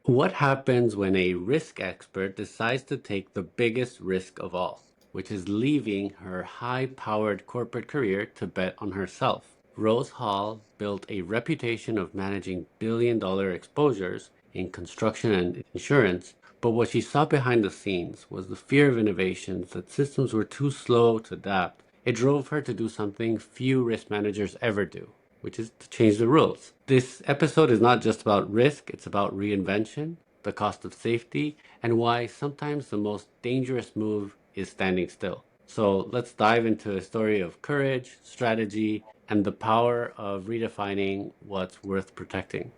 What happens when a risk expert decides to take the biggest risk of all, which is leaving her high-powered corporate career to bet on herself? Rose Hall built a reputation of managing billion-dollar exposures in construction and insurance, but what she saw behind the scenes was the fear of innovations, that systems were too slow to adapt. It drove her to do something few risk managers ever do, which is to change the rules. This episode is not just about risk, it's about reinvention, the cost of safety, and why sometimes the most dangerous move is standing still. So let's dive into a story of courage, strategy, and the power of redefining what's worth protecting.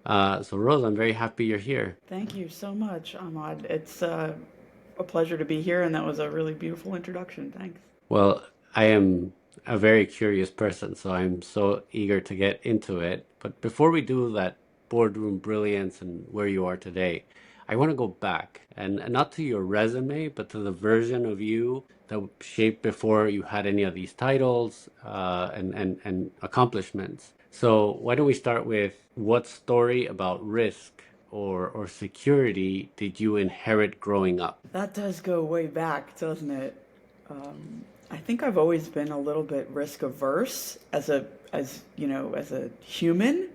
So, Rose, I'm very happy you're here. Thank you so much, Ahmad. It's a pleasure to be here, and that was a really beautiful introduction. Thanks. Well, I am a very curious person, so I'm so eager to get into it. But before we do that boardroom brilliance and where you are today, I want to go back and not to your resume, but to the version of you that shaped before you had any of these titles and accomplishments. So why don't we start with what story about risk or security did you inherit growing up? That does go way back, doesn't it? I think I've always been a little bit risk averse as a human,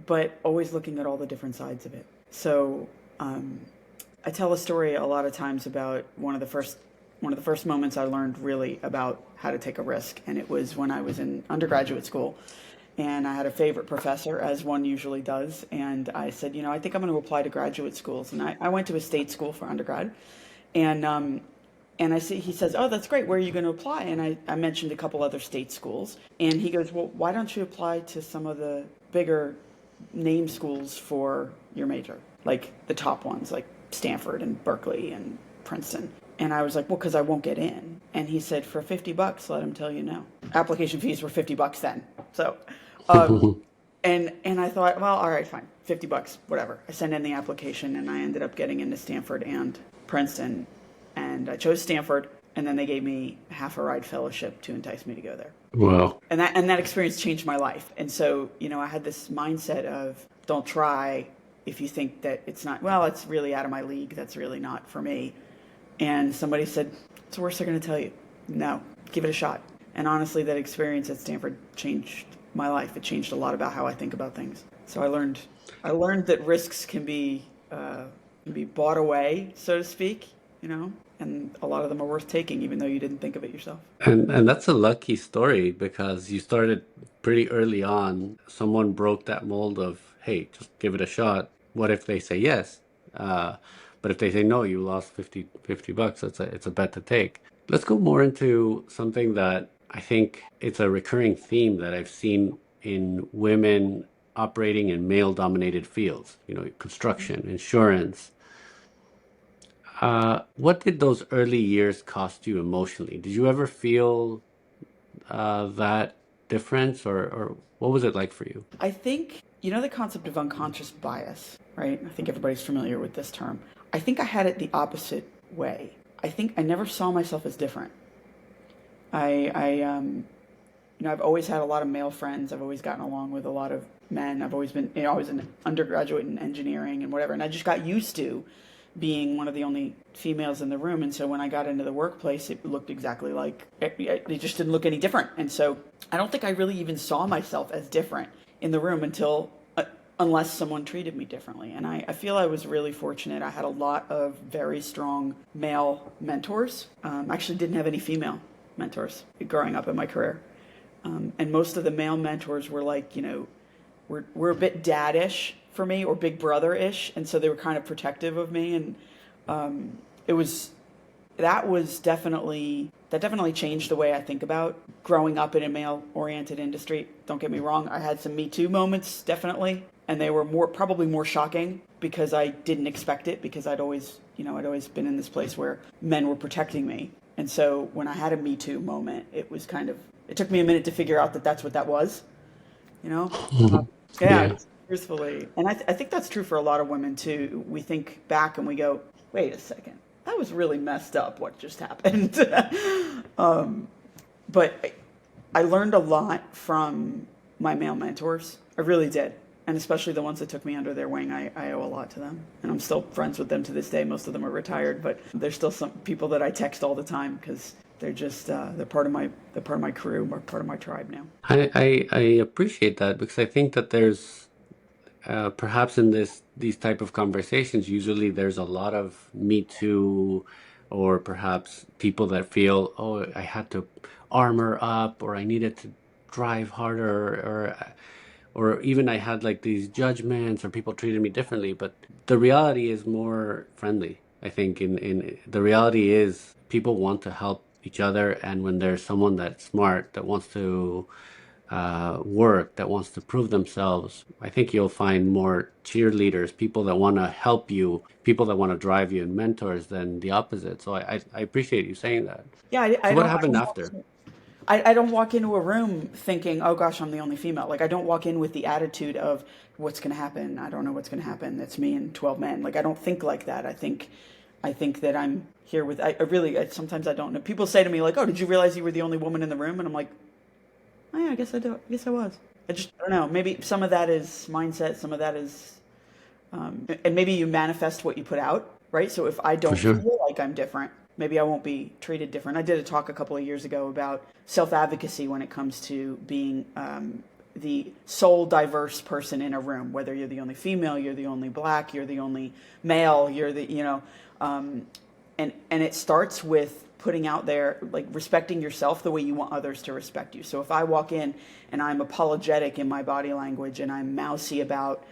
but always looking at all the different sides of it. So I tell a story a lot of times about one of the first moments I learned really about how to take a risk, and it was when I was in undergraduate school. And I had a favorite professor, as one usually does. And I said, I think I'm going to apply to graduate schools. And I went to a state school for undergrad. And he says, oh, that's great. Where are you going to apply? And I mentioned a couple other state schools. And he goes, well, why don't you apply to some of the bigger name schools for your major? Like the top ones, like Stanford and Berkeley and Princeton. And I was like, well, because I won't get in. And he said, for $50, let him tell you no. Application fees were $50 then. So, and I thought, well, all right, fine, $50, whatever. I sent in the application, and I ended up getting into Stanford and Princeton, and I chose Stanford. And then they gave me half a ride fellowship to entice me to go there. Well, And that experience changed my life. And so, I had this mindset of don't try if you think that it's not, well, it's really out of my league. That's really not for me. And somebody said, it's the worst they're going to tell you. No, give it a shot. And honestly, that experience at Stanford changed my life. It changed a lot about how I think about things. So I learned that risks can be bought away, so to speak, and a lot of them are worth taking, even though you didn't think of it yourself. and that's a lucky story because you started pretty early on. Someone broke that mold of, hey, just give it a shot. What if they say yes? Uh, but if they say no, you lost $50. It's a bet to take. Let's go more into something that I think it's a recurring theme that I've seen in women operating in male-dominated fields, construction, insurance. What did those early years cost you emotionally? Did you ever feel that difference, or what was it like for you? I think, the concept of unconscious bias, right? I think everybody's familiar with this term. I think I had it the opposite way. I think I never saw myself as different. I've always had a lot of male friends. I've always gotten along with a lot of men. I've always been, I was an undergraduate in engineering and whatever. And I just got used to being one of the only females in the room. And so when I got into the workplace, it looked exactly like, it just didn't look any different. And so I don't think I really even saw myself as different in the room unless someone treated me differently. And I feel I was really fortunate. I had a lot of very strong male mentors. I actually didn't have any female mentors growing up in my career. And most of the male mentors were like, were a bit dad-ish for me, or big brother-ish, and so they were kind of protective of me. And it was that was definitely that definitely changed the way I think about growing up in a male-oriented industry. Don't get me wrong, I had some Me Too moments, definitely, and they were probably more shocking because I didn't expect it, because I'd always been in this place where men were protecting me. And so when I had a Me Too moment, it took me a minute to figure out that that's what that was, you know? Yeah, Yeah. truthfully. And I think that's true for a lot of women too. We think back and we go, wait a second, that was really messed up what just happened. But I learned a lot from my male mentors. I really did. And especially the ones that took me under their wing, I owe a lot to them. And I'm still friends with them to this day. Most of them are retired, but there's still some people that I text all the time because they're just they're part of my crew, or part of my tribe now. I appreciate that because I think that there's perhaps in these type of conversations, usually there's a lot of me too, or perhaps people that feel, oh, I had to armor up, or I needed to drive harder, or even I had like these judgments, or people treated me differently. But the reality is more friendly. I think in the reality is people want to help each other, and when there's someone that's smart that wants to work, that wants to prove themselves, I think you'll find more cheerleaders, people that want to help you, people that want to drive you, and mentors than the opposite. So I appreciate you saying that. Yeah, So what happened after? I don't walk into a room thinking, oh gosh, I'm the only female. Like I don't walk in with the attitude of what's going to happen. I don't know what's going to happen. It's me and 12 men. Like I don't think like that. I think that I'm here with, I really, sometimes I don't know. People say to me like, oh, did you realize you were the only woman in the room? And I'm like, oh yeah, I guess I do. I guess I was. I don't know. Maybe some of that is mindset. Some of that is, and maybe you manifest what you put out, right? So if I For don't sure. feel like I'm different, maybe I won't be treated different. I did a talk a couple of years ago about self-advocacy when it comes to being the sole diverse person in a room, whether you're the only female, you're the only black, you're the only male, you're the, and it starts with putting out there, like respecting yourself the way you want others to respect you. So if I walk in and I'm apologetic in my body language and I'm mousy about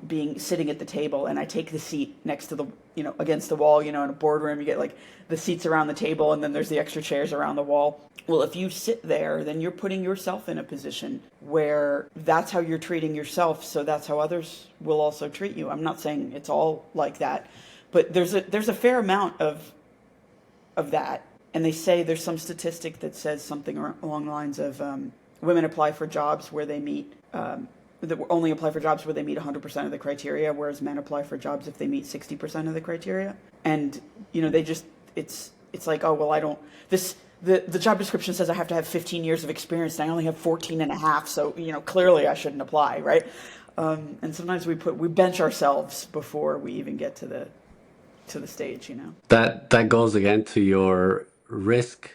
being sitting at the table, and I take the seat next to the, against the wall, in a boardroom, you get like the seats around the table and then there's the extra chairs around the wall. Well, if you sit there, then you're putting yourself in a position where that's how you're treating yourself. So that's how others will also treat you. I'm not saying it's all like that, but there's a fair amount of that. And they say there's some statistic that says something along the lines of women apply for jobs where they meet that only apply for jobs where they meet 100% of the criteria, whereas men apply for jobs if they meet 60% of the criteria. And they just it's like, oh well, I don't this the job description says I have to have 15 years of experience and I only have 14 and a half, so clearly I shouldn't apply, right? And sometimes we bench ourselves before we even get to the stage. That goes again to your risk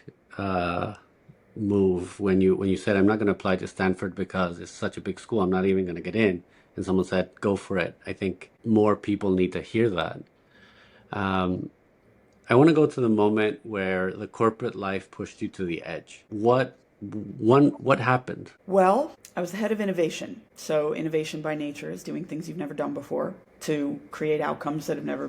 move when you said, I'm not going to apply to Stanford because it's such a big school, I'm not even going to get in, and someone said go for it. I think more people need to hear that. I want to go to the moment where the corporate life pushed you to the edge. What happened? Well, I was the head of innovation. So innovation by nature is doing things you've never done before to create outcomes that have never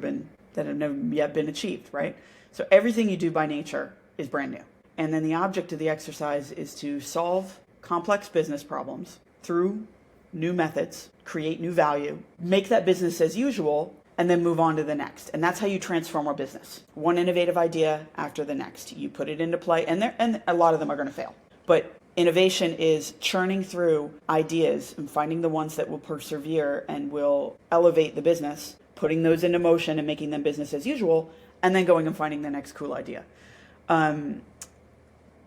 yet been achieved, right? So everything you do by nature is brand new. And then the object of the exercise is to solve complex business problems through new methods, create new value, make that business as usual, and then move on to the next. And that's how you transform a business. One innovative idea after the next. You put it into play, and a lot of them are going to fail. But innovation is churning through ideas and finding the ones that will persevere and will elevate the business, putting those into motion and making them business as usual, and then going and finding the next cool idea.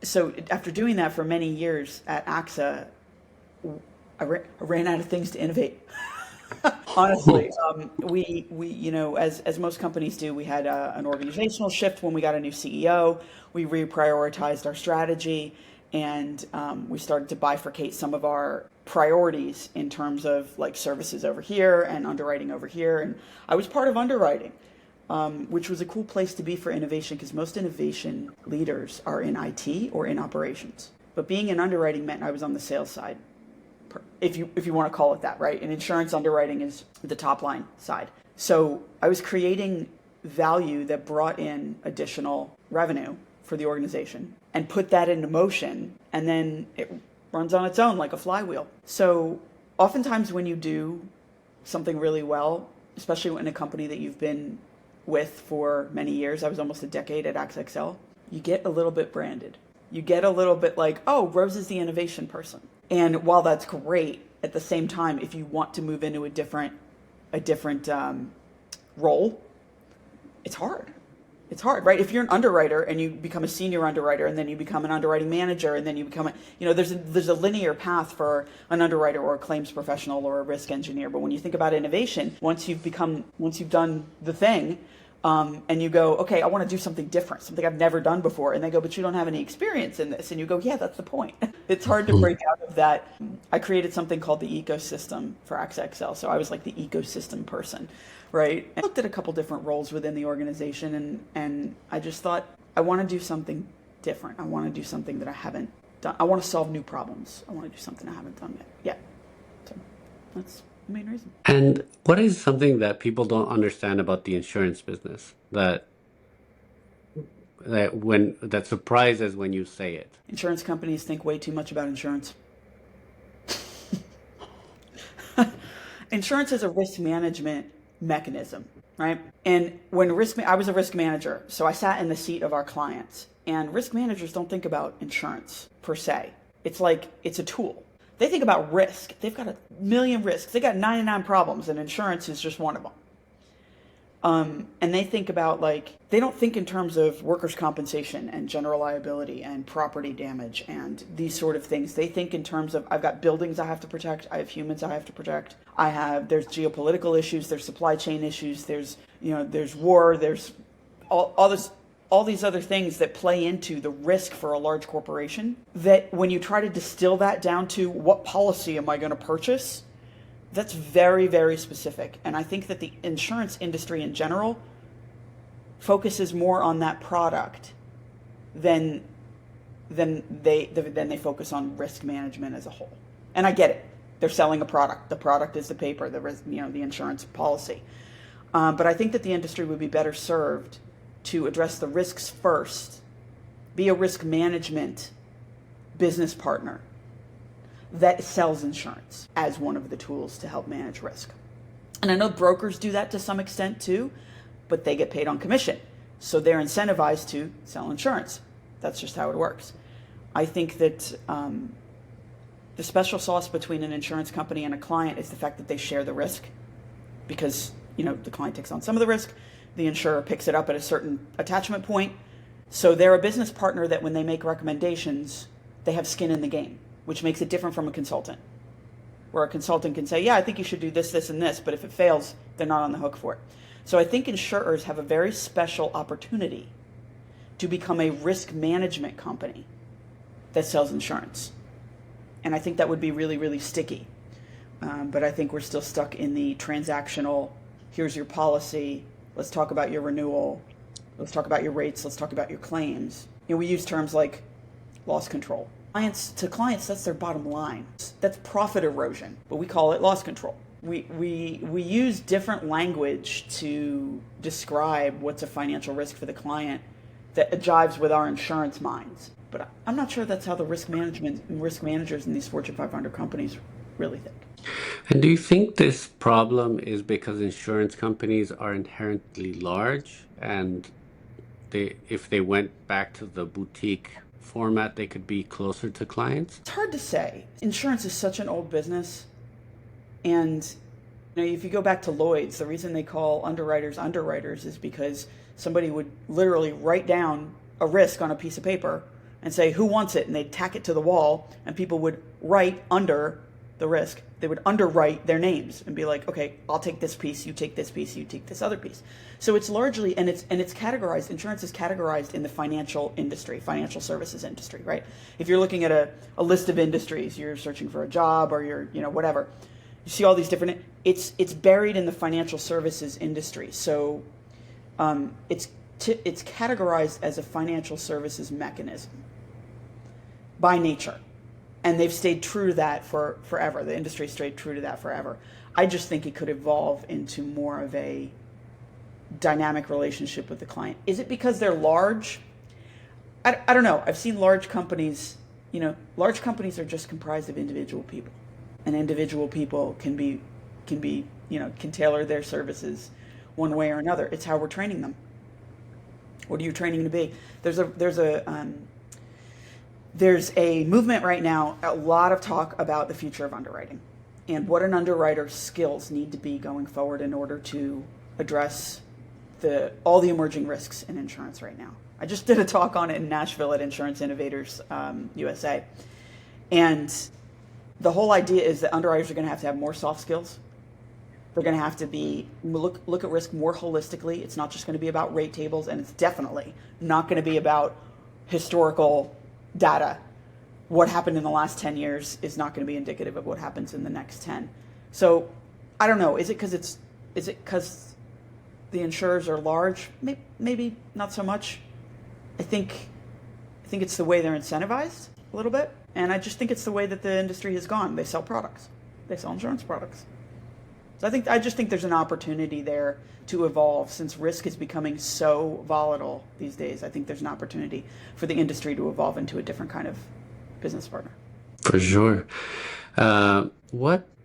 So after doing that for many years at AXA, I ran out of things to innovate. Honestly, we as most companies do, we had an organizational shift when we got a new CEO. We reprioritized our strategy, and we started to bifurcate some of our priorities in terms of like services over here and underwriting over here. And I was part of underwriting, which was a cool place to be for innovation because most innovation leaders are in IT or in operations. But being in underwriting meant I was on the sales side, if you want to call it that, right? And insurance underwriting is the top line side. So I was creating value that brought in additional revenue for the organization and put that into motion, and then it runs on its own like a flywheel. So oftentimes when you do something really well, especially in a company that you've been with for many years, I was almost a decade at AXA, you get a little bit branded. You get a little bit like, oh, Rose is the innovation person. And while that's great, at the same time, if you want to move into a different role, it's hard. It's hard, right? If you're an underwriter and you become a senior underwriter and then you become an underwriting manager and then you become there's a linear path for an underwriter or a claims professional or a risk engineer. But when you think about innovation, once you've done the thing, and you go, okay, I want to do something different, something I've never done before. And they go, but you don't have any experience in this. And you go, yeah, that's the point. It's hard to break out of that. I created something called the ecosystem for XXL. So I was like the ecosystem person, right? I looked at a couple different roles within the organization and I just thought, I want to do something different. I want to do something that I haven't done. I want to solve new problems. I want to do something I haven't done yet. So that's the main reason. And what is something that people don't understand about the insurance business that surprises when you say it? Insurance companies think way too much about insurance. Insurance is a risk management mechanism, right? And I was a risk manager, so I sat in the seat of our clients. And risk managers don't think about insurance per se. It's like it's a tool. They think about risk. They've got a million risks. They got 99 problems, and insurance is just one of them. And they think about they don't think in terms of workers' compensation and general liability and property damage and these sort of things. They think in terms of, I've got buildings I have to protect, I have humans I have to protect, there's geopolitical issues, there's supply chain issues, there's war, there's all these other things that play into the risk for a large corporation, that when you try to distill that down to what policy am I going to purchase, that's very, very specific. And I think that the insurance industry in general focuses more on that product than they focus on risk management as a whole. And I get it. They're selling a product. The product is the paper, the insurance policy. But I think that the industry would be better served to address the risks first, be a risk management business partner that sells insurance as one of the tools to help manage risk. And I know brokers do that to some extent too, but they get paid on commission. So they're incentivized to sell insurance. That's just how it works. I think that the special sauce between an insurance company and a client is the fact that they share the risk, because the client takes on some of the risk, the insurer picks it up at a certain attachment point. So they're a business partner that when they make recommendations, they have skin in the game, which makes it different from a consultant, where a consultant can say, yeah, I think you should do this, this, and this, but if it fails, they're not on the hook for it. So I think insurers have a very special opportunity to become a risk management company that sells insurance. And I think that would be really, really sticky. But I think we're still stuck in the transactional, here's your policy, let's talk about your renewal, let's talk about your rates, let's talk about your claims. We use terms like loss control. To clients, that's their bottom line. That's profit erosion, but we call it loss control. We use different language to describe what's a financial risk for the client that jives with our insurance minds. But I'm not sure that's how the risk managers in these Fortune 500 companies really think. And do you think this problem is because insurance companies are inherently large and if they went back to the boutique format, they could be closer to clients? It's hard to say. Insurance is such an old business. And if you go back to Lloyd's, the reason they call underwriters is because somebody would literally write down a risk on a piece of paper and say, who wants it? And they'd tack it to the wall, and people would write under the risk. They would underwrite their names and be like, okay, I'll take this piece, you take this piece, you take this other piece. So it's largely, and it's categorized, insurance is categorized in the financial industry, financial services industry, right? If you're looking at a list of industries, you're searching for a job or you're, whatever, you see all these different, it's buried in the financial services industry. So it's categorized as a financial services mechanism by nature. And they've stayed true to that forever. The industry stayed true to that forever. I just think it could evolve into more of a dynamic relationship with the client. Is it because they're large? I don't know. I've seen large companies, large companies are just comprised of individual people. And individual people can tailor their services one way or another. It's how we're training them. What are you training to be? There's a movement right now, a lot of talk about the future of underwriting and what an underwriter's skills need to be going forward in order to address all the emerging risks in insurance right now. I just did a talk on it in Nashville at Insurance Innovators USA, and the whole idea is that underwriters are going to have more soft skills. They're going to have to look at risk more holistically. It's not just going to be about rate tables, and it's definitely not going to be about historical data. What happened in the last 10 years is not going to be indicative of what happens in the next 10. So I don't know. Is it because the insurers are large? Maybe not so much. I think it's the way they're incentivized a little bit, and I just think it's the way that the industry has gone. They sell products. They sell insurance products. So I just think there's an opportunity there to evolve since risk is becoming so volatile these days. I think there's an opportunity for the industry to evolve into a different kind of business partner. For sure.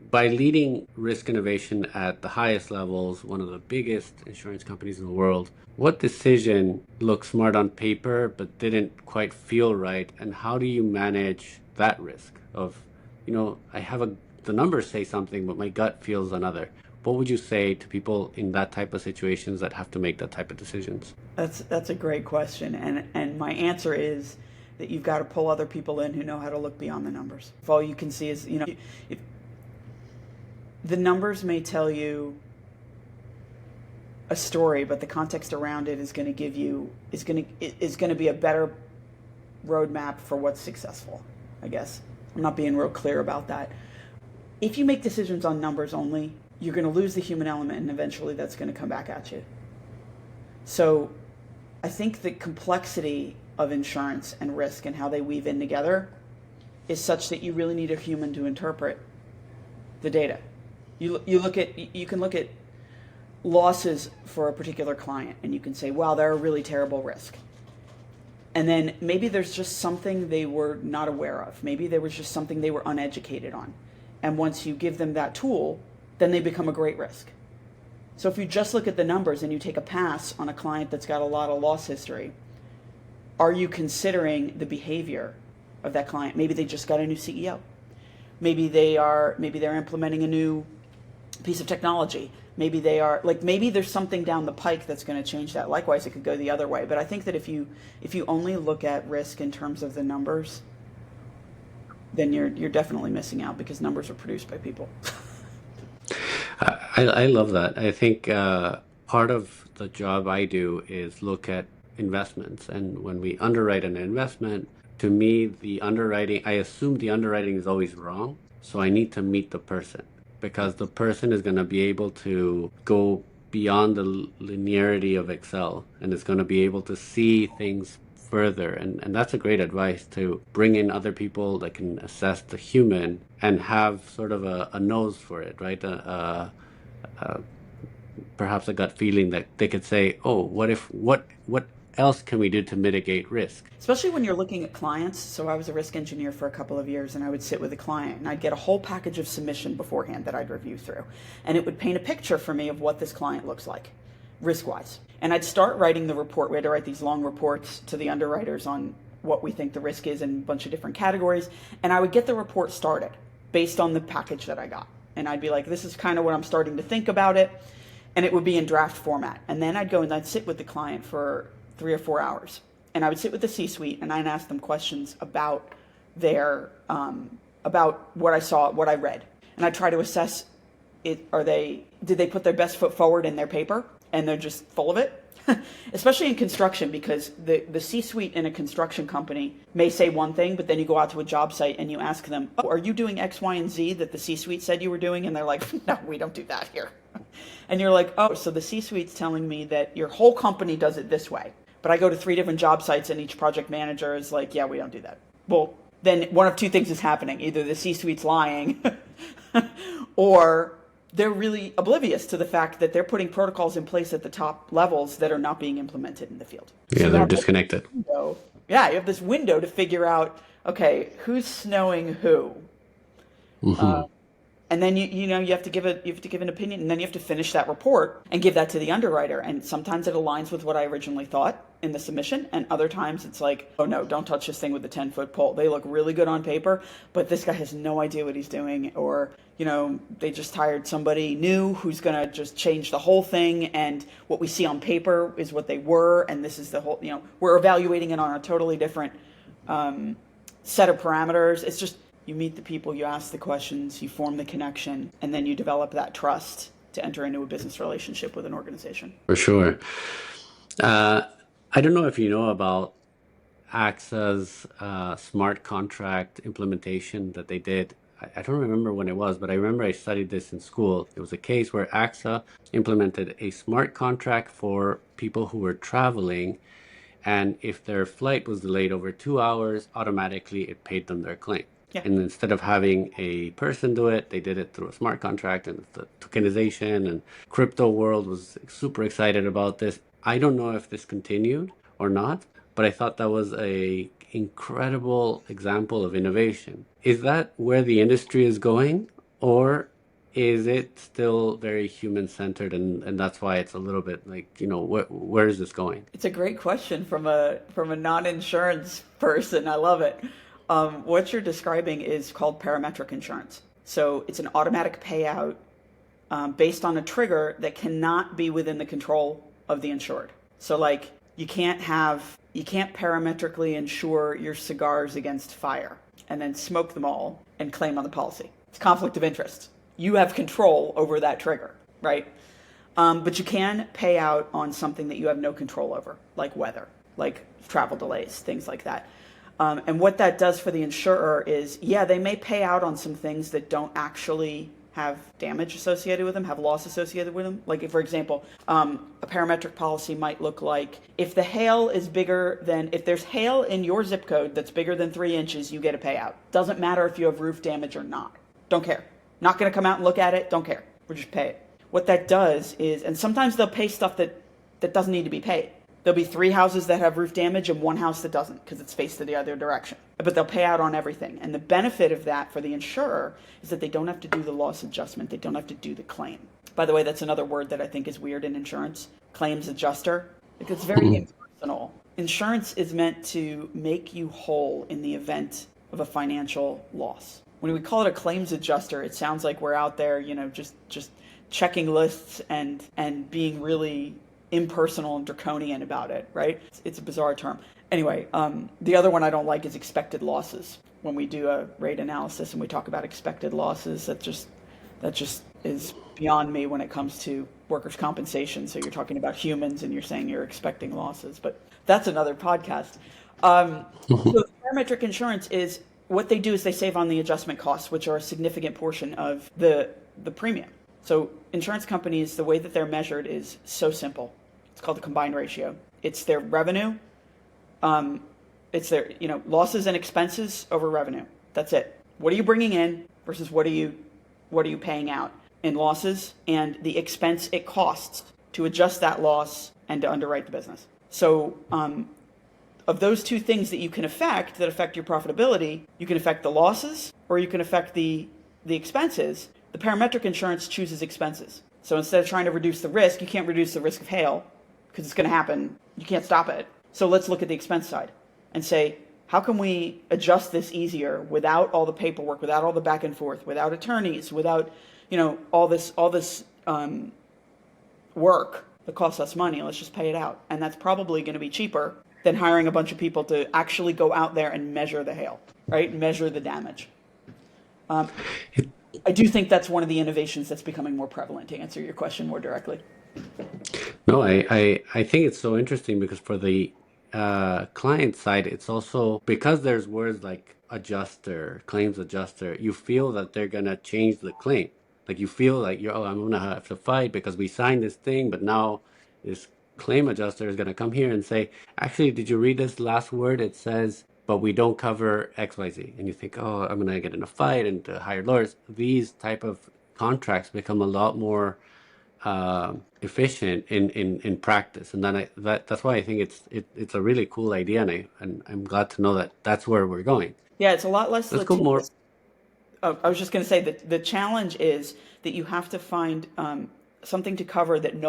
By leading risk innovation at the highest levels, one of the biggest insurance companies in the world, what decision looked smart on paper but didn't quite feel right? And how do you manage that risk of, the numbers say something, but my gut feels another? What would you say to people in that type of situations that have to make that type of decisions? That's a great question. And my answer is that you've got to pull other people in who know how to look beyond the numbers. If all you can see is, if the numbers may tell you a story, but the context around it is going to be a better roadmap for what's successful, I guess. I'm not being real clear about that. If you make decisions on numbers only, you're going to lose the human element, and eventually that's going to come back at you. So I think the complexity of insurance and risk and how they weave in together is such that you really need a human to interpret the data. You can look at losses for a particular client, and you can say, wow, they're a really terrible risk. And then maybe there's just something they were not aware of. Maybe there was just something they were uneducated on. And once you give them that tool, then they become a great risk. So if you just look at the numbers and you take a pass on a client that's got a lot of loss history, are you considering the behavior of that client? Maybe they just got a new CEO. Maybe they're implementing a new piece of technology. Maybe there's something down the pike that's going to change that. Likewise, it could go the other way. But I think that if you only look at risk in terms of the numbers, then you're definitely missing out, because numbers are produced by people. I love that. I think part of the job I do is look at investments. And when we underwrite an investment, to me, I assume the underwriting is always wrong. So I need to meet the person, because the person is going to be able to go beyond the linearity of Excel, and is going to be able to see things further. And that's a great advice, to bring in other people that can assess the human and have sort of a nose for it, right? Perhaps a gut feeling that they could say, oh, what else can we do to mitigate risk? Especially when you're looking at clients. So I was a risk engineer for a couple of years, and I would sit with a client and I'd get a whole package of submission beforehand that I'd review through. And it would paint a picture for me of what this client looks like, risk-wise. And I'd start writing the report. We had to write these long reports to the underwriters on what we think the risk is in a bunch of different categories. And I would get the report started based on the package that I got. And I'd be like, this is kind of what I'm starting to think about it. And it would be in draft format. And then I'd go and I'd sit with the client for 3 or 4 hours. And I would sit with the C-suite and I'd ask them questions about about what I saw, what I read. And I'd try to assess it. Did they put their best foot forward in their paper and they're just full of it? Especially in construction, because the C-suite in a construction company may say one thing, but then you go out to a job site and you ask them, oh, are you doing X, Y, and Z that the C-suite said you were doing? And they're like, no, we don't do that here. And you're like, oh, so the C-suite's telling me that your whole company does it this way. But I go to 3 different job sites and each project manager is like, yeah, we don't do that. Well, then one of two things is happening. Either the C-suite's lying or they're really oblivious to the fact that they're putting protocols in place at the top levels that are not being implemented in the field. Yeah, So they're disconnected. you have this window to figure out, okay, who's snowing who? Hmm. And then you have to give an opinion, and then you have to finish that report and give that to the underwriter. And sometimes it aligns with what I originally thought in the submission, and other times it's like, oh no, don't touch this thing with a 10-foot pole. They look really good on paper, but this guy has no idea what he's doing. Or they just hired somebody new who's going to just change the whole thing, and what we see on paper is what they were, and this is the whole, we're evaluating it on a totally different set of parameters. It's just, you meet the people, you ask the questions, you form the connection, and then you develop that trust to enter into a business relationship with an organization. For sure. Uh, I don't know if you know about AXA's smart contract implementation that they did. I don't remember when it was, but I remember I studied this in school. It was a case where AXA implemented a smart contract for people who were traveling, and if their flight was delayed over 2 hours, automatically it paid them their claim. Yeah. And instead of having a person do it, they did it through a smart contract, and the tokenization and crypto world was super excited about this. I don't know if this continued or not, but I thought that was a incredible example of innovation. Is that where the industry is going, or is it still very human centered, and that's why it's a little bit like, where is this going? It's a great question from a non-insurance person. I love it. What you're describing is called parametric insurance. So it's an automatic payout based on a trigger that cannot be within the control of the insured. So like you can't parametrically insure your cigars against fire and then smoke them all and claim on the policy. It's conflict of interest. You have control over that trigger, right? But you can pay out on something that you have no control over, like weather, like travel delays, things like that. And what that does for the insurer is, yeah, they may pay out on some things that don't actually have damage associated with them, have loss associated with them. Like, if, for example, a parametric policy might look like, if there's hail in your zip code that's bigger than 3 inches, you get a payout. Doesn't matter if you have roof damage or not. Don't care. Not going to come out and look at it. Don't care. We'll just pay it. What that does is, and sometimes they'll pay stuff that doesn't need to be paid. There'll be 3 houses that have roof damage and 1 house that doesn't because it's faced to the other direction. But they'll pay out on everything. And the benefit of that for the insurer is that they don't have to do the loss adjustment. They don't have to do the claim. By the way, that's another word that I think is weird in insurance, claims adjuster. Like, it's very impersonal. Insurance is meant to make you whole in the event of a financial loss. When we call it a claims adjuster, it sounds like we're out there, just checking lists and being really impersonal and draconian about it, right? It's a bizarre term. Anyway, the other one I don't like is expected losses. When we do a rate analysis and we talk about expected losses, that just is beyond me when it comes to workers' compensation. So you're talking about humans and you're saying you're expecting losses, but that's another podcast. So parametric insurance is, what they do is they save on the adjustment costs, which are a significant portion of the premium. So insurance companies, the way that they're measured is so simple. It's called the combined ratio. It's their revenue. It's their losses and expenses over revenue. That's it. What are you bringing in versus what are you paying out in losses, and the expense it costs to adjust that loss and to underwrite the business. So of those two things that you can affect that affect your profitability, you can affect the losses or you can affect the expenses. The parametric insurance chooses expenses. So instead of trying to reduce the risk, you can't reduce the risk of hail because it's going to happen. You can't stop it. So let's look at the expense side and say, how can we adjust this easier without all the paperwork, without all the back and forth, without attorneys, without all this work that costs us money? Let's just pay it out. And that's probably going to be cheaper than hiring a bunch of people to actually go out there and measure the hail, right? Measure the damage. I do think that's one of the innovations that's becoming more prevalent, to answer your question more directly. No, I think it's so interesting because for the client side, it's also because there's words like adjuster, claims adjuster, you feel that they're going to change the claim. Like you feel like I'm going to have to fight because we signed this thing, but now this claim adjuster is going to come here and say, actually, did you read this last word? It says, but we don't cover XYZ. And you think, oh, I'm going to get in a fight and hire lawyers. These type of contracts become a lot more efficient in practice, and then that's why I think it's a really cool idea, and I'm glad to know that that's where we're going. Yeah, it's a lot less Let's go more. litigious. Oh, I was just going to say that the challenge is that you have to find something to cover that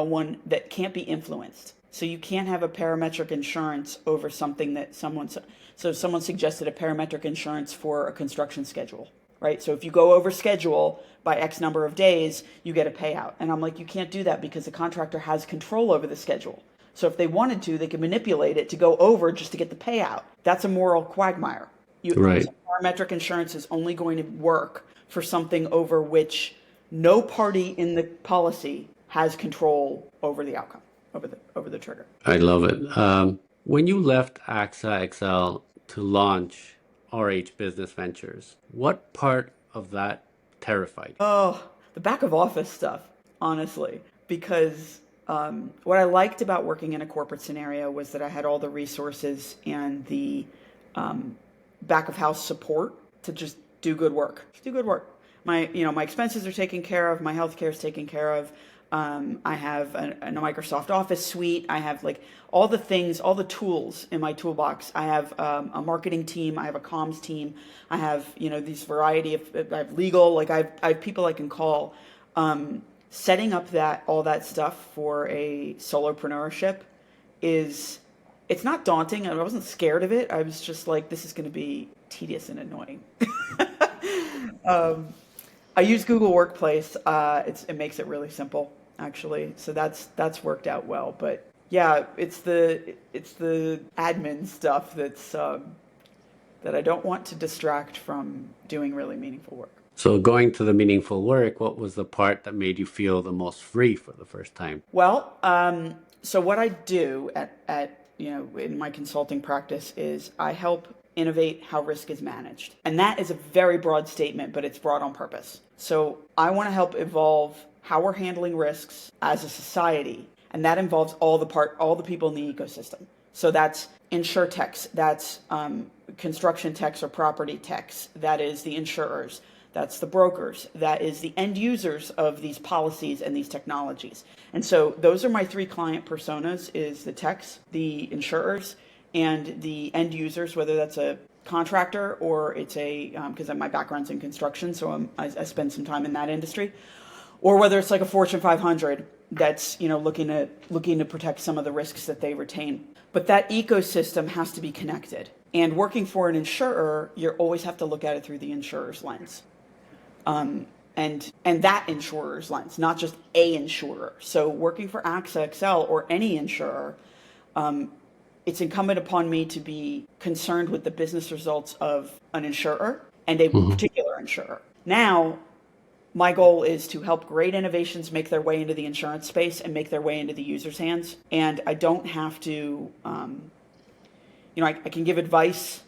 that can't be influenced. So you can't have a parametric insurance over something that so someone suggested a parametric insurance for a construction schedule, right? So if you go over schedule by X number of days, you get a payout. And I'm like, you can't do that because the contractor has control over the schedule. So if they wanted to, they could manipulate it to go over just to get the payout. That's a moral quagmire. Right. Parametric insurance is only going to work for something over which no party in the policy has control over the outcome, over the trigger. I love it. When you left AXA XL to launch RH Business Ventures, what part of that terrified you? Oh, the back of office stuff, honestly, because what I liked about working in a corporate scenario was that I had all the resources and the back of house support to just do good work. Just do good work. My expenses are taken care of. My healthcare is taken care of. I have a Microsoft Office suite. I have like all the things, all the tools in my toolbox. I have a marketing team. I have a comms team. I have, these variety of, I have legal, like I have people I can call. Setting up all that stuff for a solopreneurship it's not daunting. I wasn't scared of it. I was just like, this is going to be tedious and annoying. I use Google Workplace. It makes it really simple, actually. So that's worked out well. But yeah, it's the admin stuff that I don't want to distract from doing really meaningful work. So going to the meaningful work, what was the part that made you feel the most free for the first time? Well, so what I do in my consulting practice is I help innovate how risk is managed. And that is a very broad statement, but it's broad on purpose. So I want to help evolve how we're handling risks as a society. And that involves all the people in the ecosystem. So that's insurtechs, that's construction techs or property techs, that is the insurers, that's the brokers, that is the end users of these policies and these technologies. And so those are my three client personas, is the techs, the insurers, and the end users, whether that's a contractor or it's because my background's in construction, so I spend some time in that industry, or whether it's like a Fortune 500 that's looking to protect some of the risks that they retain. But that ecosystem has to be connected. And working for an insurer, you always have to look at it through the insurer's lens. And that insurer's lens, not just a insurer. So working for AXA XL or any insurer, it's incumbent upon me to be concerned with the business results of an insurer and a particular insurer. Now, my goal is to help great innovations make their way into the insurance space and make their way into the user's hands. And I don't have to, I can give advice,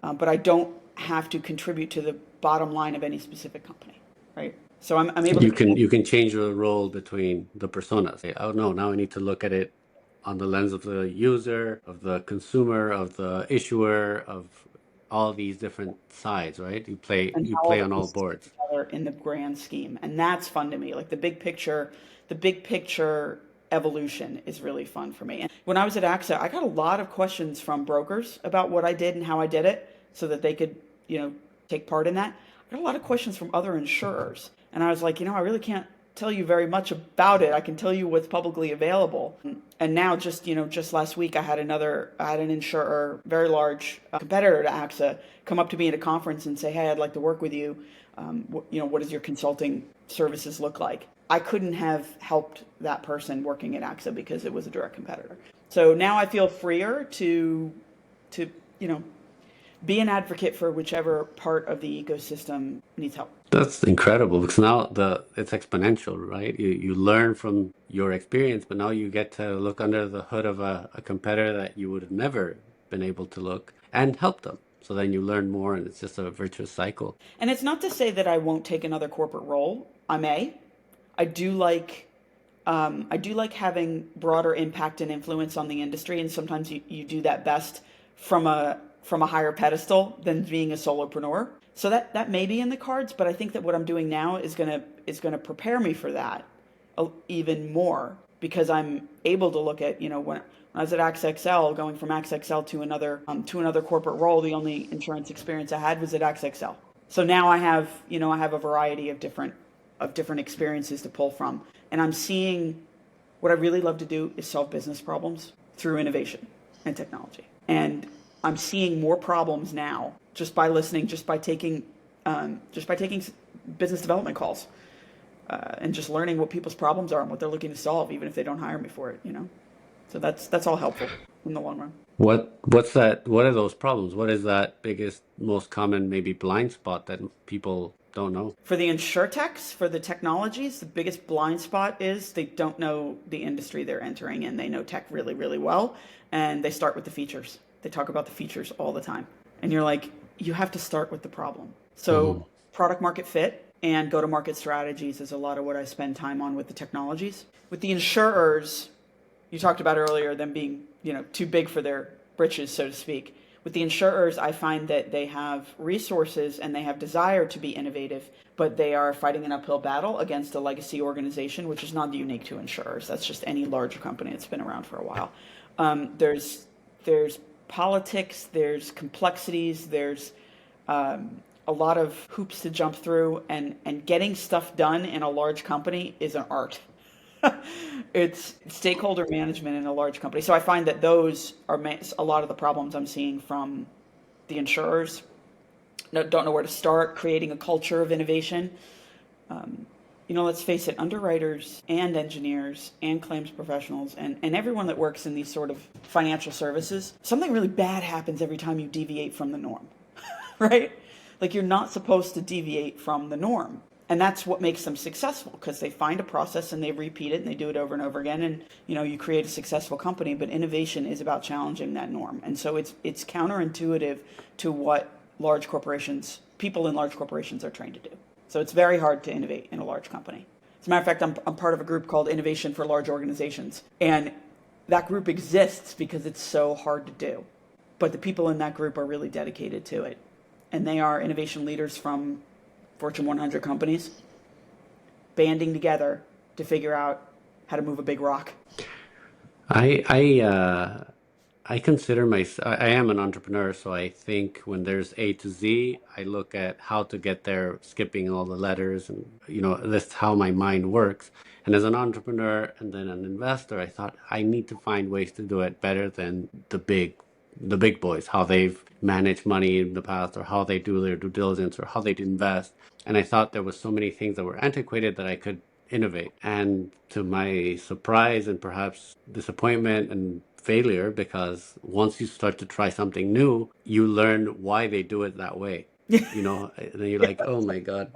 but I don't have to contribute to the bottom line of any specific company, right? So I'm able to. You can change the role between the personas. Say, oh no, now I need to look at it on the lens of the user, of the consumer, of the issuer, of all these different sides, right? You play on all boards together in the grand scheme, and that's fun to me. Like the big picture evolution is really fun for me. And when I was at AXA, I got a lot of questions from brokers about what I did and how I did it, so that they could, take part in that. I got a lot of questions from other insurers, and I was like, I really can't tell you very much about it. I can tell you what's publicly available. And now just last week I had an insurer, very large competitor to AXA, come up to me at a conference and say, hey, I'd like to work with you. What does your consulting services look like? I couldn't have helped that person working at AXA because it was a direct competitor. So now I feel freer to be an advocate for whichever part of the ecosystem needs help. That's incredible because now it's exponential, right? You learn from your experience, but now you get to look under the hood of a competitor that you would have never been able to look and help them. So then you learn more, and it's just a virtuous cycle. And it's not to say that I won't take another corporate role. I may. I do like having broader impact and influence on the industry, and sometimes you do that best from a higher pedestal than being a solopreneur. So that may be in the cards, but I think that what I'm doing now is gonna prepare me for that even more, because I'm able to look at, when I was at AXA XL, going from AXA XL to another corporate role, the only insurance experience I had was at AXA XL. So now I have a variety of different experiences to pull from, and I'm seeing what I really love to do is solve business problems through innovation and technology. And I'm seeing more problems now just by listening, just by taking business development calls, and just learning what people's problems are and what they're looking to solve, even if they don't hire me for it. So that's all helpful in the long run. What's that? What are those problems? What is that biggest, most common, maybe blind spot that people don't know? For the insurtechs, for the technologies, the biggest blind spot is they don't know the industry they're entering in. They know tech really, really well, and they start with the features. They talk about the features all the time. And you're like, you have to start with the problem. Hmm. So, product market fit and go to market strategies is a lot of what I spend time on with the technologies. With the insurers, you talked about earlier them being, too big for their britches, so to speak. With the insurers, I find that they have resources and they have desire to be innovative, but they are fighting an uphill battle against a legacy organization, which is not unique to insurers. That's just any large company that's been around for a while. There's politics, there's complexities, there's a lot of hoops to jump through, and getting stuff done in a large company is an art. It's stakeholder management in a large company. So I find that those are a lot of the problems I'm seeing from the insurers. Don't know where to start creating a culture of innovation. Let's face it, underwriters and engineers and claims professionals and everyone that works in these sort of financial services, something really bad happens every time you deviate from the norm, right? Like, you're not supposed to deviate from the norm. And that's what makes them successful, because they find a process and they repeat it and they do it over and over again. And, you create a successful company, but innovation is about challenging that norm. And so it's counterintuitive to what people in large corporations are trained to do. So it's very hard to innovate in a large company. As a matter of fact, I'm part of a group called Innovation for Large Organizations. And that group exists because it's so hard to do. But the people in that group are really dedicated to it. And they are innovation leaders from Fortune 100 companies banding together to figure out how to move a big rock. I I uh, I consider I am an entrepreneur, so I think when there's A to Z, I look at how to get there, skipping all the letters, and that's how my mind works. And as an entrepreneur and then an investor, I thought I need to find ways to do it better than the big boys, how they've managed money in the past, or how they do their due diligence, or how they invest. And I thought there was so many things that were antiquated that I could innovate. And to my surprise and perhaps disappointment and failure, because once you start to try something new, you learn why they do it that way. And then you're like, oh my God,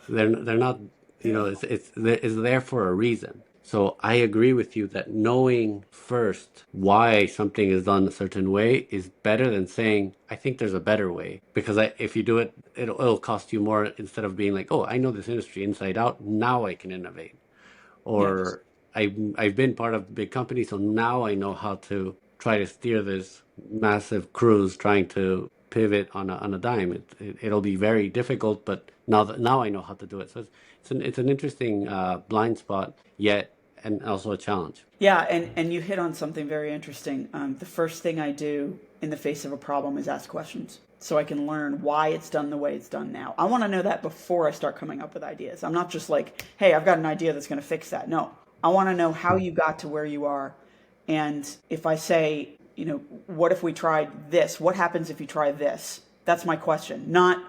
they're not, it's there for a reason. So I agree with you that knowing first why something is done a certain way is better than saying, I think there's a better way. Because if you do it, it'll cost you more, instead of being like, oh, I know this industry inside out, now I can innovate. Yes. Or I've been part of big companies, so now I know how to try to steer this massive cruise, trying to pivot on a dime. It'll be very difficult, but now I know how to do it. So it's an interesting blind spot, yet and also a challenge. Yeah, and you hit on something very interesting. The first thing I do in the face of a problem is ask questions so I can learn why it's done the way it's done now. I want to know that before I start coming up with ideas. I'm not just like, hey, I've got an idea that's going to fix that. No, I want to know how you got to where you are. And if I say, what if we tried this? What happens if you try this? That's my question. Not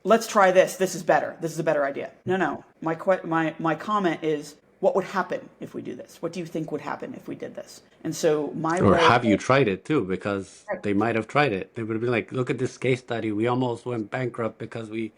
let's try this. This is better. This is a better idea. No. My comment is, what would happen if we do this? What do you think would happen if we did this? And so my Or way, have you tried it too? Because they might have tried it. They would have been like, look at this case study. We almost went bankrupt because we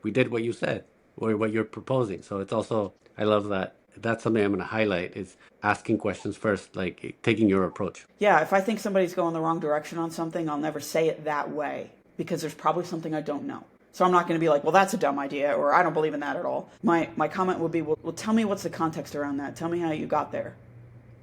did what you said, or what you're proposing. So it's also, I love that. That's something I'm going to highlight, is asking questions first, like taking your approach. yeah, if I think somebody's going the wrong direction on something, I'll never say it that way because there's probably something I don't know. So I'm not going to be like, well, that's a dumb idea, or I don't believe in that at all. My comment would be, well, tell me what's the context around that. Tell me how you got there.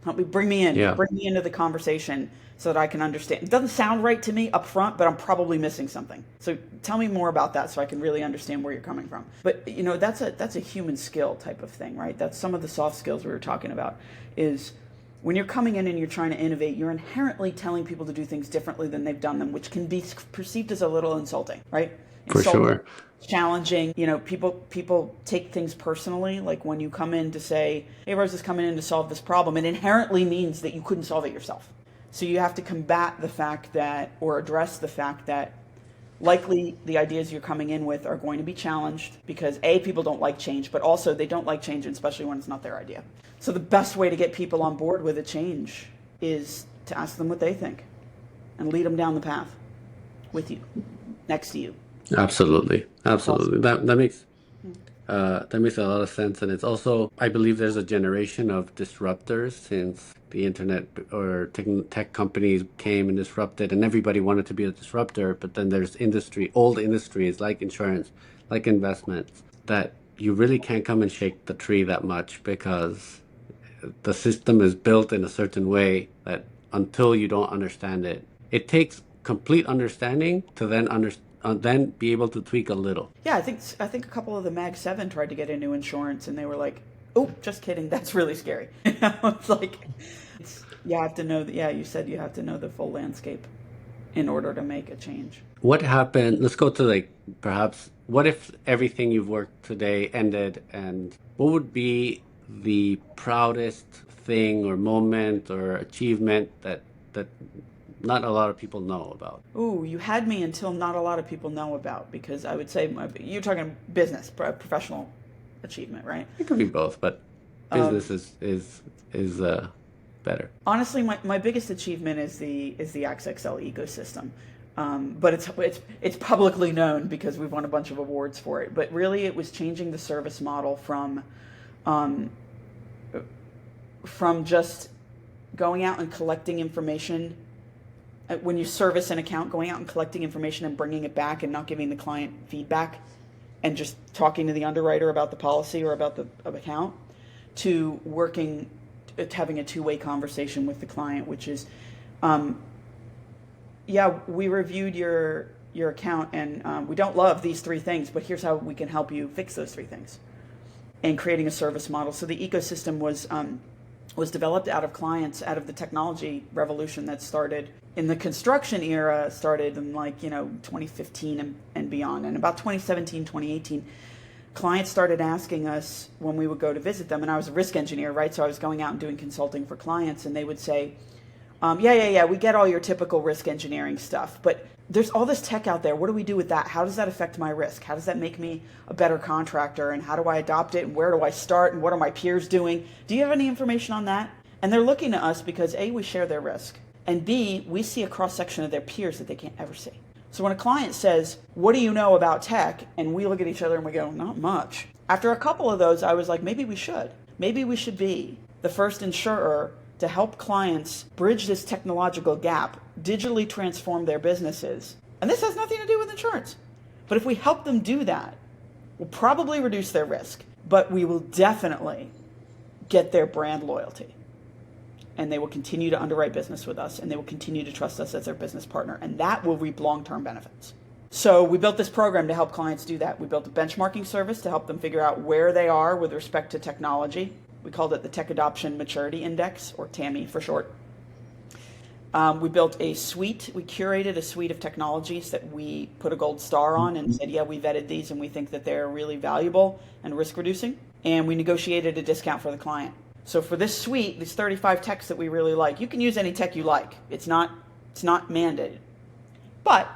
Help me, Yeah. bring me into the conversation so that I can understand. It doesn't sound right to me up front, but I'm probably missing something. So tell me more about that so I can really understand where you're coming from. But that's a human skill type of thing, right? That's some of the soft skills we were talking about. Is When you're coming in and you're trying to innovate, you're inherently telling people to do things differently than they've done them, which can be perceived as a little insulting, right? For Insulting, sure. challenging. People take things personally. Like when you come in to say, "Hey, Rose is coming in to solve this problem," it inherently means that you couldn't solve it yourself. So you have to combat the fact that, or address the fact that, likely the ideas you're coming in with are going to be challenged because people don't like change, but also they don't like change, especially when it's not their idea. So the best way to get people on board with a change is to ask them what they think and lead them down the path with you, next to you. Absolutely. Awesome. Absolutely. That makes a lot of sense. And it's also, I believe there's a generation of disruptors since the internet or tech companies came and disrupted, and everybody wanted to be a disruptor. But then there's old industries like insurance, like investments, that you really can't come and shake the tree that much because the system is built in a certain way that until you don't understand it, it takes complete understanding to then be able to tweak a little. Yeah, I think a couple of the Mag 7 tried to get into insurance and they were like, "Oh, just kidding. That's really scary." It's like you have to know that. Yeah, you said you have to know the full landscape in order to make a change. What happened? Let's go to like perhaps what if everything you've worked today ended, and what would be the proudest thing or moment or achievement that not a lot of people know about? Ooh, you had me until not a lot of people know about, because I would say you're talking business, professional achievement, right? It could be both, but Um, business is better. Honestly, my biggest achievement is the XXL ecosystem, but it's publicly known because we've won a bunch of awards for it. But really, it was changing the service model um, from just going out and collecting information. When you service an account, going out and collecting information and bringing it back and not giving the client feedback and just talking to the underwriter about the policy or about the account, to having a two-way conversation with the client, which is, yeah, we reviewed your account and we don't love these three things, but here's how we can help you fix those three things. And creating a service model. So the ecosystem was developed out of the technology revolution that started in the construction era, started in 2015 and beyond. And about 2017, 2018, clients started asking us when we would go to visit them, and I was a risk engineer, right? So I was going out and doing consulting for clients, and they would say, yeah, we get all your typical risk engineering stuff, but there's all this tech out there. What do we do with that? How does that affect my risk? How does that make me a better contractor? And how do I adopt it? And where do I start? And what are my peers doing? Do you have any information on that? And they're looking at us because A, we share their risk, and B, we see a cross-section of their peers that they can't ever see. So when a client says, "What do you know about tech?" and we look at each other and we go, "Not much." After a couple of those, I was like, maybe we should. Maybe we should be the first insurer to help clients bridge this technological gap, digitally transform their businesses. And this has nothing to do with insurance. But if we help them do that, we'll probably reduce their risk, but we will definitely get their brand loyalty. And they will continue to underwrite business with us, and they will continue to trust us as their business partner, and that will reap long-term benefits. So we built this program to help clients do that. We built a benchmarking service to help them figure out where they are with respect to technology. We called it the Tech Adoption Maturity Index, or TAMI for short. We built a suite. We curated a suite of technologies that we put a gold star on and said, yeah, we vetted these and we think that they're really valuable and risk reducing. And we negotiated a discount for the client. So for this suite, these 35 techs that we really like, you can use any tech you like. It's not mandated. But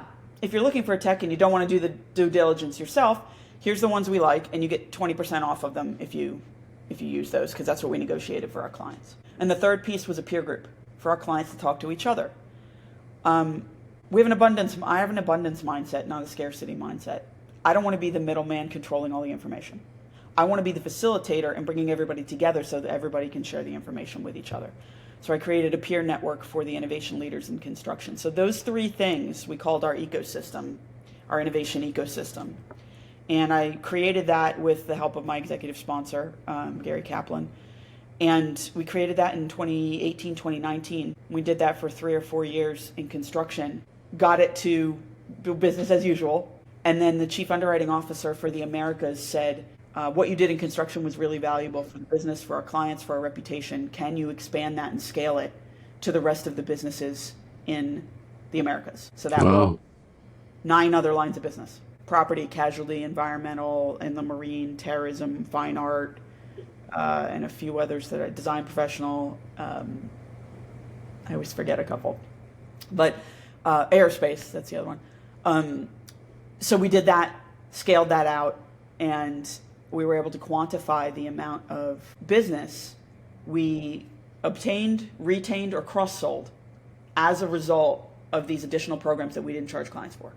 if you're looking for a tech and you don't want to do the due diligence yourself, here's the ones we like, and you get 20% off of them if you use those, because that's what we negotiated for our clients. And the third piece was a peer group for our clients to talk to each other. I have an abundance mindset, not a scarcity mindset. I don't want to be the middleman controlling all the information. I want to be the facilitator and bringing everybody together so that everybody can share the information with each other. So I created a peer network for the innovation leaders in construction. So those three things we called our ecosystem, our innovation ecosystem. And I created that with the help of my executive sponsor, Gary Kaplan. And we created that in 2018, 2019. We did that for 3 or 4 years in construction, got it to business as usual. And then the chief underwriting officer for the Americas said, What you did in construction was really valuable for the business, for our clients, for our reputation. Can you expand that and scale it to the rest of the businesses in the Americas? So that was Wow. 9 other lines of business: property, casualty, environmental, and the marine, terrorism, fine art, and a few others that are design professional. I always forget a couple, but aerospace, that's the other one. So we did that, scaled that out, and we were able to quantify the amount of business we obtained, retained, or cross sold as a result of these additional programs that we didn't charge clients for.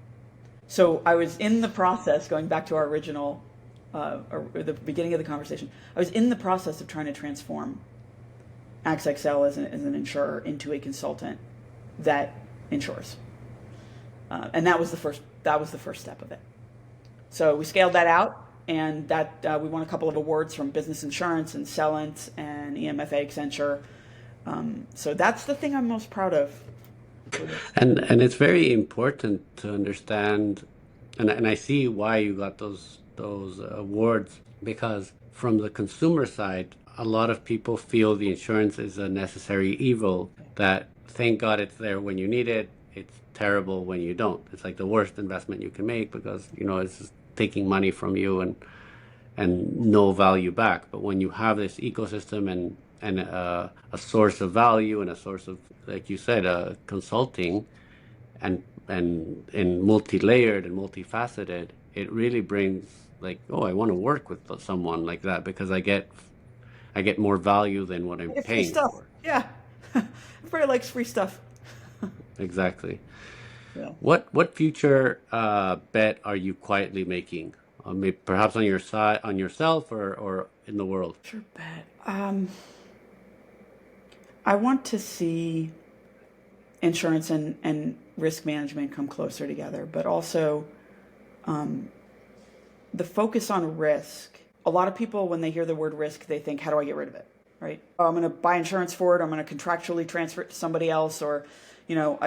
So I was in the process, going back to our original, or the beginning of the conversation, I was in the process of trying to transform AXXL as an insurer into a consultant that insures. And that was the first step of it. So we scaled that out, and that we won a couple of awards from Business Insurance and Celent and EMFA Accenture. So that's the thing I'm most proud of. And it's very important to understand, and I see why you got those awards, because from the consumer side, a lot of people feel the insurance is a necessary evil, that thank God it's there when you need it, it's terrible when you don't. It's like the worst investment you can make because, it's just taking money from you and no value back. But when you have this ecosystem and a source of value and a source of, like you said, consulting and multi-layered and multifaceted, it really brings like, oh, I want to work with someone like that because I get more value than what I'm I get free paying stuff. for. Yeah. Everybody likes free stuff. Exactly. Yeah. What future bet are you quietly making? Maybe perhaps on your side, on yourself, or in the world? Sure bet. I want to see insurance and risk management come closer together, but also the focus on risk. A lot of people, when they hear the word risk, they think, how do I get rid of it? Right? Oh, I'm going to buy insurance for it. I'm going to contractually transfer it to somebody else, or,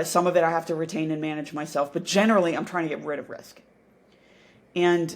some of it I have to retain and manage myself. But generally, I'm trying to get rid of risk. And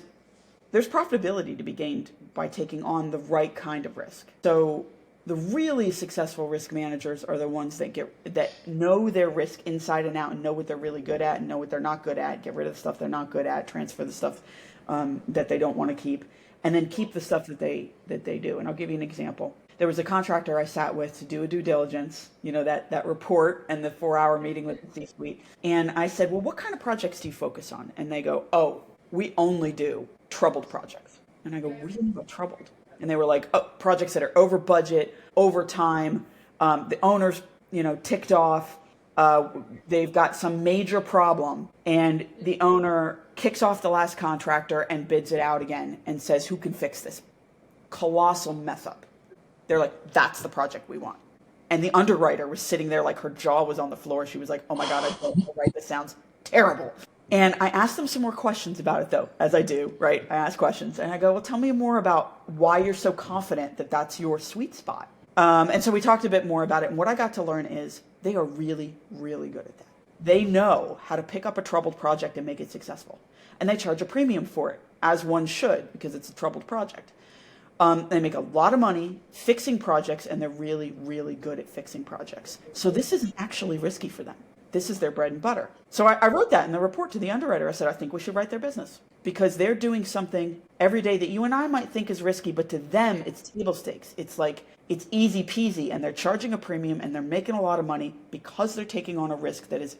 there's profitability to be gained by taking on the right kind of risk. So the really successful risk managers are the ones that know their risk inside and out and know what they're really good at and know what they're not good at, get rid of the stuff they're not good at, transfer the stuff that they don't want to keep, and then keep the stuff that they do. And I'll give you an example. There was a contractor I sat with to do a due diligence, that report and the 4-hour meeting with the C-suite. And I said, well, what kind of projects do you focus on? And they go, oh, we only do troubled projects. And I go, what do you mean by troubled? And they were like, oh, projects that are over budget, over time, the owner's, ticked off, they've got some major problem, and the owner kicks off the last contractor and bids it out again and says, who can fix this colossal mess up? They're like, that's the project we want. And the underwriter was sitting there like her jaw was on the floor. She was like, oh my God, I don't know, right? This sounds terrible. And I asked them some more questions about it, though, as I do, right? I ask questions and I go, well, tell me more about why you're so confident that that's your sweet spot. And so we talked a bit more about it. And what I got to learn is they are really, really good at that. They know how to pick up a troubled project and make it successful. And they charge a premium for it, as one should, because it's a troubled project. They make a lot of money fixing projects, and they're really, really good at fixing projects. So this isn't actually risky for them. This is their bread and butter. So I wrote that in the report to the underwriter. I said, I think we should write their business because they're doing something every day that you and I might think is risky, but to them, it's table stakes. It's like, it's easy peasy, and they're charging a premium and they're making a lot of money because they're taking on a risk that is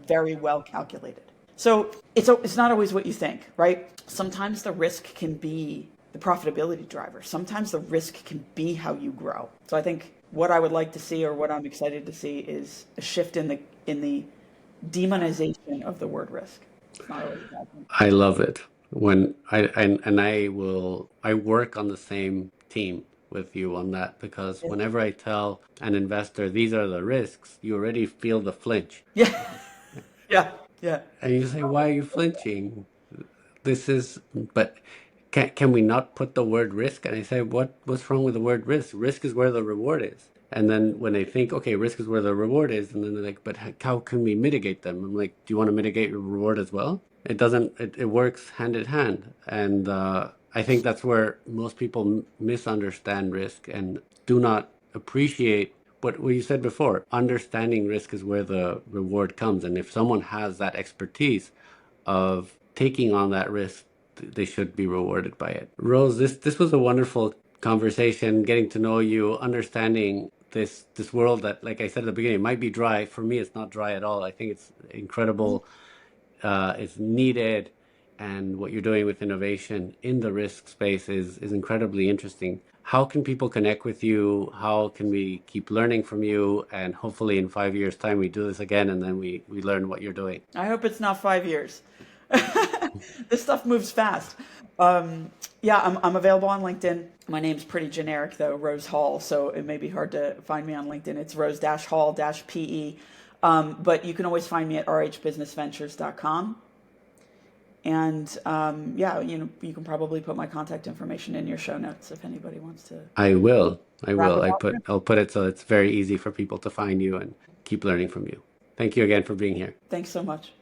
very well calculated. So it's not always what you think, right? Sometimes the risk can be the profitability driver. Sometimes the risk can be how you grow. So I think what I would like to see, or what I'm excited to see, is a shift in the demonization of the word risk. It's not always a bad thing. I love it when I work on the same team with you on that, because whenever I tell an investor these are the risks, you already feel the flinch. Yeah, yeah, yeah. And you say, why are you flinching? But can we not put the word risk? And I say, what's wrong with the word risk? Risk is where the reward is. And then when they think, okay, risk is where the reward is, and then they're like, but how can we mitigate them? I'm like, do you want to mitigate your reward as well? It doesn't, it works hand in hand. And I think that's where most people misunderstand risk and do not appreciate what you said before. Understanding risk is where the reward comes. And if someone has that expertise of taking on that risk, they should be rewarded by it. Rose, this was a wonderful conversation, getting to know you, understanding this world that, like I said at the beginning, might be dry. For me, it's not dry at all. I think it's incredible. It's needed, and what you're doing with innovation in the risk space is incredibly interesting. How can people connect with you? How can we keep learning from you? And hopefully in 5 years' time, we do this again and then we learn what you're doing. I hope it's not 5 years. This stuff moves fast. Yeah, I'm available on LinkedIn. My name's pretty generic though, Rose Hall, so it may be hard to find me on LinkedIn. It's Rose-Hall-PE. But you can always find me at rhbusinessventures.com. And yeah, you can probably put my contact information in your show notes if anybody wants to I will. I wrap will. it up. I'll put it so it's very easy for people to find you and keep learning from you. Thank you again for being here. Thanks so much.